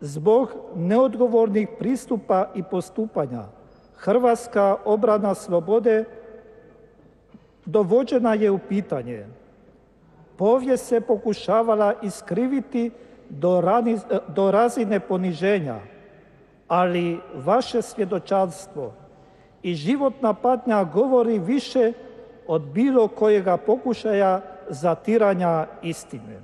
Zbog neodgovornih pristupa i postupanja hrvatska obrana slobode dovođena je u pitanje. Povijest se pokušavala iskriviti do razine poniženja, ali vaše svjedočanstvo i životna patnja govori više od bilo kojega pokušaja zatiranja istine.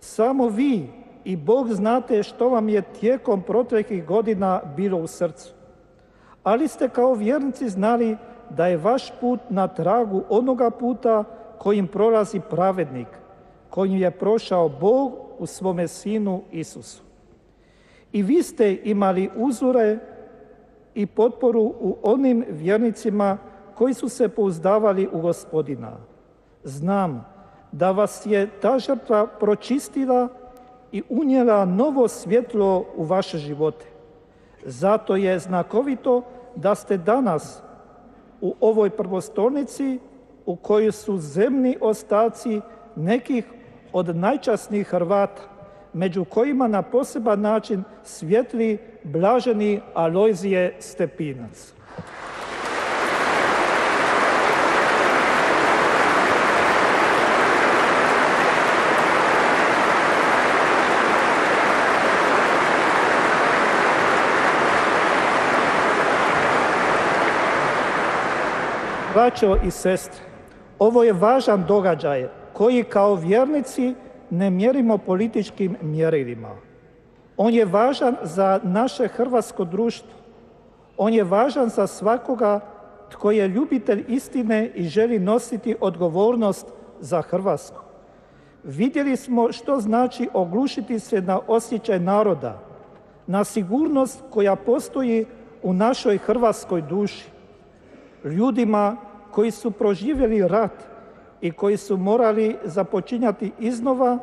Samo vi i Bog znate što vam je tijekom proteklih godina bilo u srcu, ali ste kao vjernici znali da je vaš put na tragu onoga puta kojim prolazi pravednik, kojim je prošao Bog u svome Sinu Isusu. I vi ste imali uzore i potporu u onim vjernicima koji su se pouzdavali u Gospodina. Znam da vas je ta žrtva pročistila i unijela novo svjetlo u vaše živote. Zato je znakovito da ste danas u ovoj prvostolnici u kojoj su zemni ostaci nekih od najčasnijih Hrvata, među kojima na poseban način svijetli blaženi Alojzije Stepinac. Braćo i sestre, ovo je važan događaj koji kao vjernici ne mjerimo političkim mjerilima. On je važan za naše hrvatsko društvo. On je važan za svakoga tko je ljubitelj istine i želi nositi odgovornost za Hrvatsku. Vidjeli smo što znači oglušiti se na osjećaj naroda, na sigurnost koja postoji u našoj hrvatskoj duši. Ljudima koji su proživjeli rat i koji su morali započinjati iznova,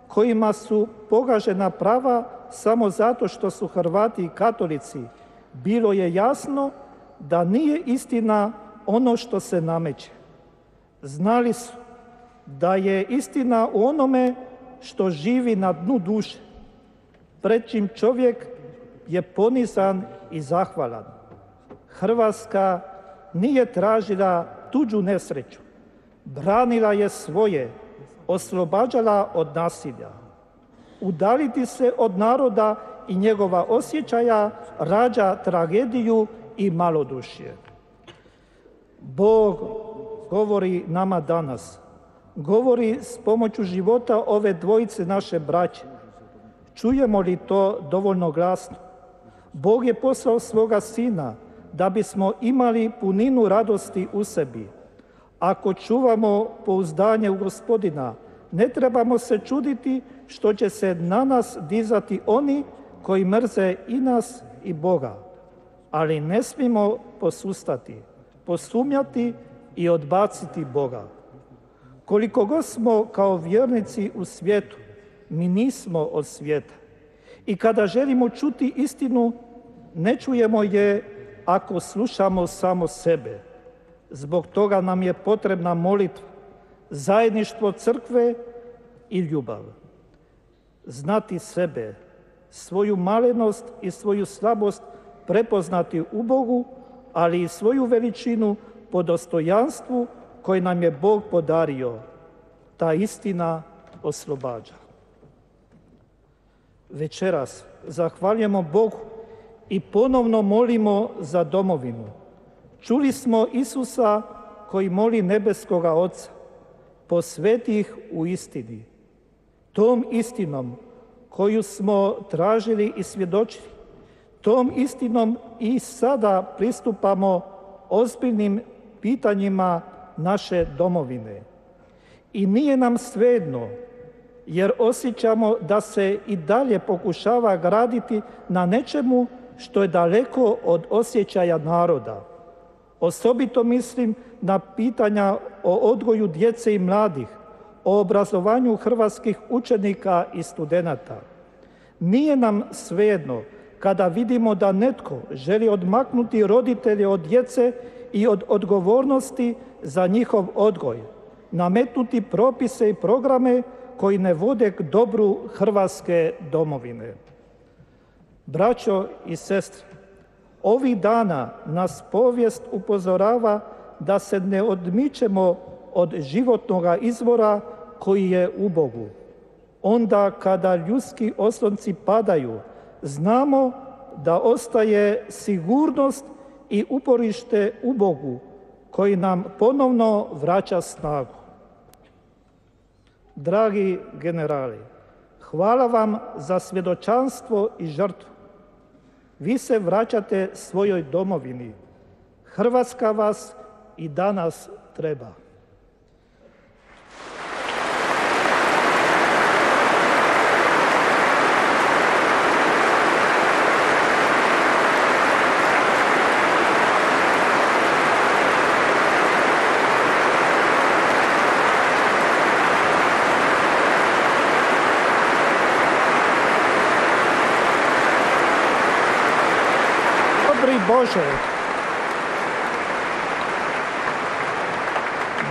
kojima su pogažena prava samo zato što su Hrvati i katolici, bilo je jasno da nije istina ono što se nameće. Znali su da je istina u onome što živi na dnu duše, pred čim čovjek je ponizan i zahvalan. Hrvatska nije tražila tuđu nesreću, branila je svoje, oslobađala od nasilja. Udaljiti se od naroda i njegova osjećaja rađa tragediju i malodušje. Bog govori nama danas, govori s pomoću života ove dvojice naše braće. Čujemo li to dovoljno glasno? Bog je poslao svoga Sina da bismo imali puninu radosti u sebi. Ako čuvamo pouzdanje u Gospodina, ne trebamo se čuditi što će se na nas dizati oni koji mrze i nas i Boga. Ali ne smijemo posustati, posumnjati i odbaciti Boga. Koliko god smo kao vjernici u svijetu, mi nismo od svijeta. I kada želimo čuti istinu, ne čujemo je ako slušamo samo sebe. Zbog toga nam je potrebna molitva, zajedništvo crkve i ljubav. Znati sebe, svoju malenost i svoju slabost prepoznati u Bogu, ali i svoju veličinu po dostojanstvu koje nam je Bog podario. Ta istina oslobađa. Večeras zahvaljujemo Bogu i ponovno molimo za domovinu. Čuli smo Isusa koji moli nebeskoga Oca, posveti ih u istini. Tom istinom koju smo tražili i svjedočili, tom istinom i sada pristupamo ozbiljnim pitanjima naše domovine. I nije nam svejedno, jer osjećamo da se i dalje pokušava graditi na nečemu što je daleko od osjećaja naroda. Osobito mislim na pitanja o odgoju djece i mladih, o obrazovanju hrvatskih učenika i studenata. Nije nam svejedno kada vidimo da netko želi odmaknuti roditelje od djece i od odgovornosti za njihov odgoj, nametnuti propise i programe koji ne vode k dobru Hrvatske domovine. Braćo i sestre, ovih dana nas povijest upozorava da se ne odmičemo od životnog izvora koji je u Bogu. Onda kada ljudski oslonci padaju, znamo da ostaje sigurnost i uporište u Bogu koji nam ponovno vraća snagu. Dragi generali, hvala vam za svjedočanstvo i žrtvu. Vi se vraćate svojoj domovini. Hrvatska vas i danas treba.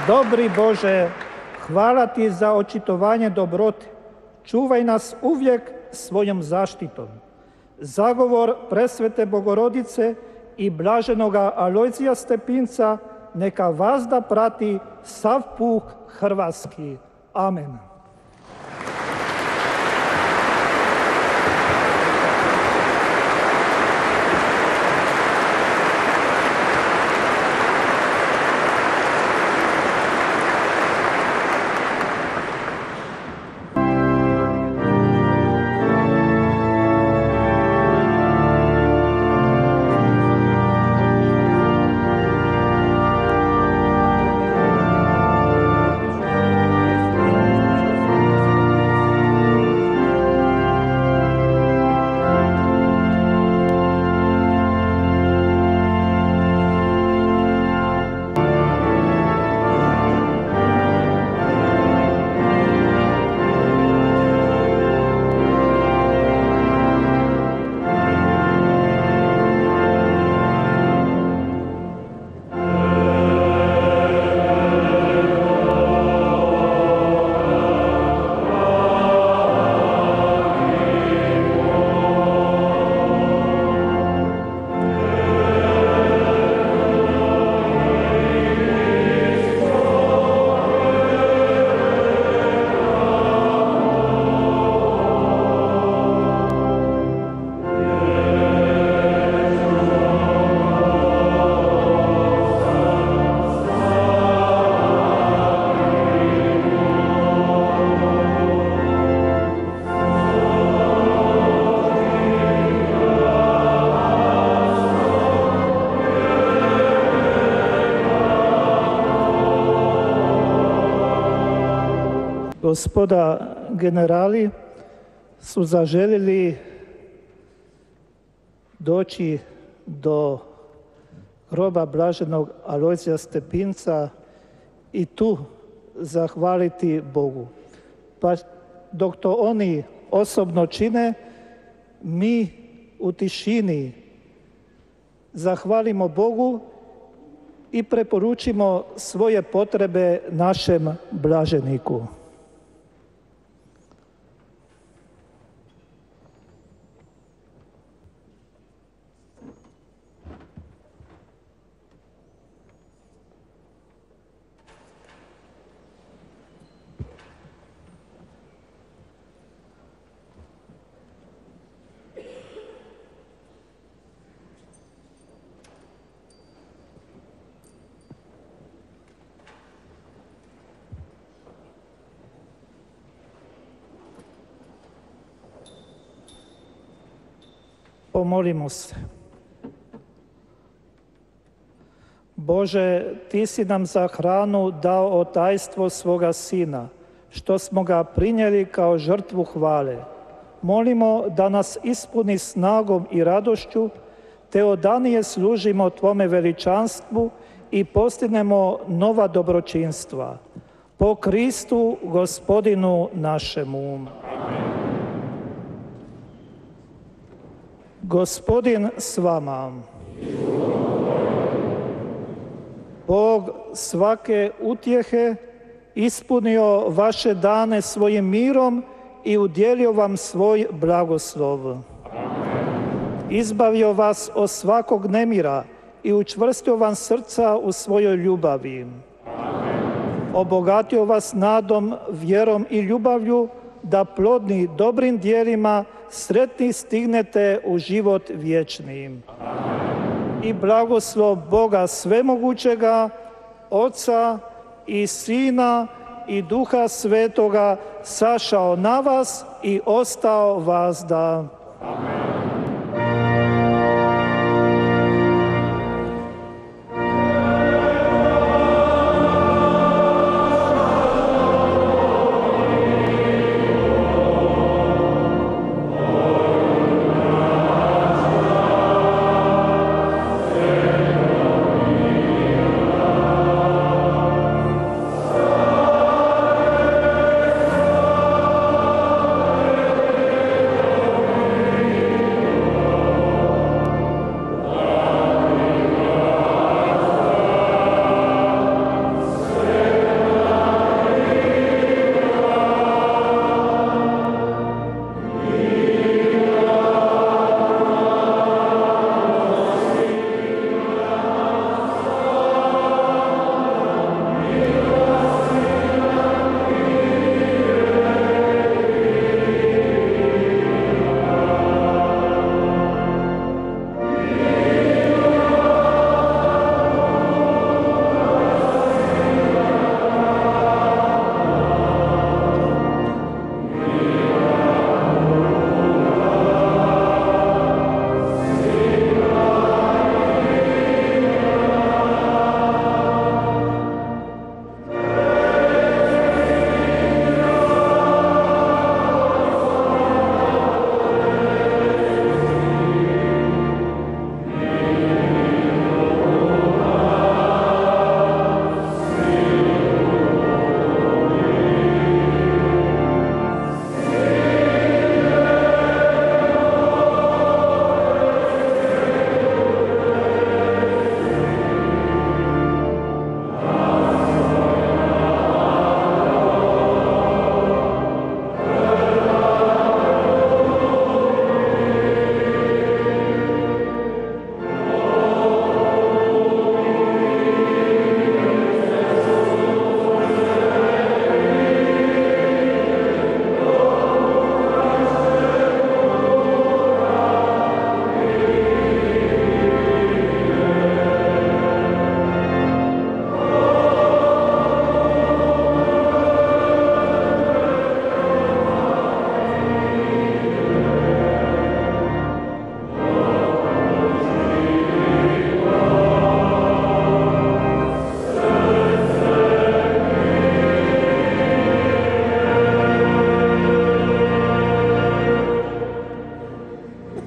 Dobri Bože, hvala ti za očitovanje dobrote. Čuvaj nas uvijek svojom zaštitom. Zagovor presvete Bogorodice i blaženoga Alojzija Stepinca neka vazda prati sav puk hrvatski. Amen. Gospoda generali su zaželjeli doći do groba blaženog Alojzija Stepinca i tu zahvaliti Bogu. Pa dok to oni osobno čine, mi u tišini zahvalimo Bogu i preporučimo svoje potrebe našem blaženiku. Pomolimo se. Bože, ti si nam za hranu dao tajstvo svoga Sina, što smo ga prinijeli kao žrtvu hvale. Molimo da nas ispuni snagom i radošću, te odanije služimo Tvome veličanstvu i postignemo nova dobročinstva. Po Kristu, Gospodinu našemu. Amen. Gospodin s vama. Bog svake utjehe ispunio vaše dane svojim mirom i udjelio vam svoj blagoslov. Izbavio vas od svakog nemira i učvrstio vam srca u svojoj ljubavi. Obogatio vas nadom, vjerom i ljubavlju, da plodni dobrim djelima sretni stignete u život vječni. I blagoslov Boga svemogućega, Oca i Sina i Duha Svetoga sašao na vas i ostao vazda.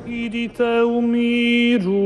Idite u miru.